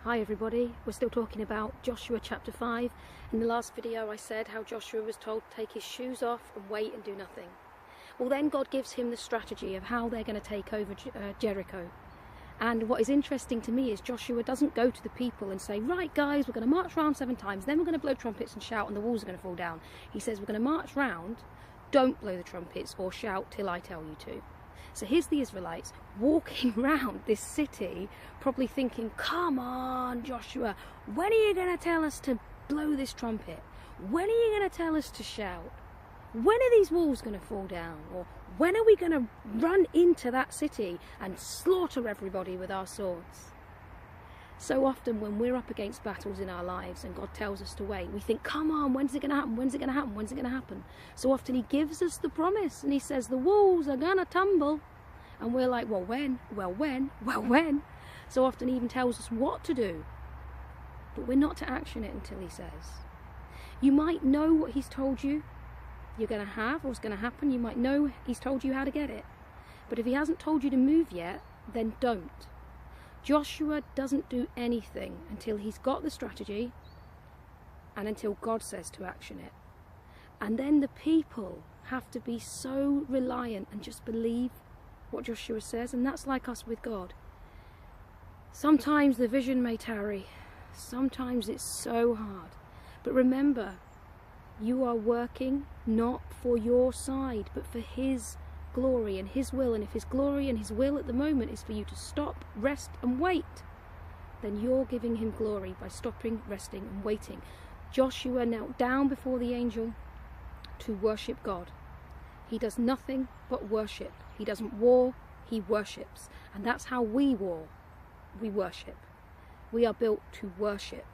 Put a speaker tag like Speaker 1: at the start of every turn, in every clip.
Speaker 1: Hi everybody, we're still talking about Joshua chapter 5. In the last video I said how Joshua was told to take his shoes off and wait and do nothing. Well, then God gives him the strategy of how they're going to take over Jericho. And what is interesting to me is Joshua doesn't go to the people and say, right guys, we're going to march round 7 times, then we're going to blow trumpets and shout and the walls are going to fall down. He says we're going to march round, don't blow the trumpets or shout till I tell you to. So here's the Israelites walking around this city, probably thinking, come on, Joshua, when are you going to tell us to blow this trumpet? When are you going to tell us to shout? When are these walls going to fall down? Or when are we going to run into that city and slaughter everybody with our swords? So often when we're up against battles in our lives and God tells us to wait, we think, come on, when's it going to happen? When's it going to happen? When's it going to happen? So often he gives us the promise and he says, the walls are going to tumble. And we're like, well, when? Well, when? Well, when? So often he even tells us what to do. But we're not to action it until he says. You might know what he's told you you're going to have or what's going to happen. You might know he's told you how to get it. But if he hasn't told you to move yet, then don't. Joshua doesn't do anything until he's got the strategy and until God says to action it. And then the people have to be so reliant and just believe what Joshua says, and that's like us with God. Sometimes the vision may tarry, sometimes it's so hard, but remember, you are working not for your side, but for his glory and his will. And if his glory and his will at the moment is for you to stop, rest and wait, then you're giving him glory by stopping, resting and waiting. Joshua knelt down before the angel to worship God. He does nothing but worship. He doesn't war, he worships. And that's how we war. We worship. We are built to worship.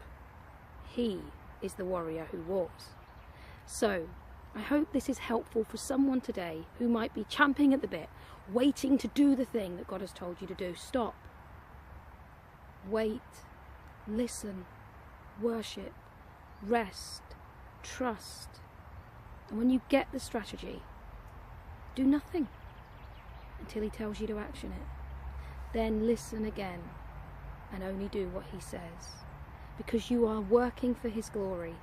Speaker 1: He is the warrior who wars. So, I hope this is helpful for someone today who might be champing at the bit, waiting to do the thing that God has told you to do. Stop. Wait. Listen. Worship. Rest. Trust. And when you get the strategy, do nothing until he tells you to action it. Then listen again and only do what he says. Because you are working for his glory,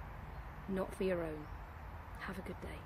Speaker 1: not for your own. Have a good day.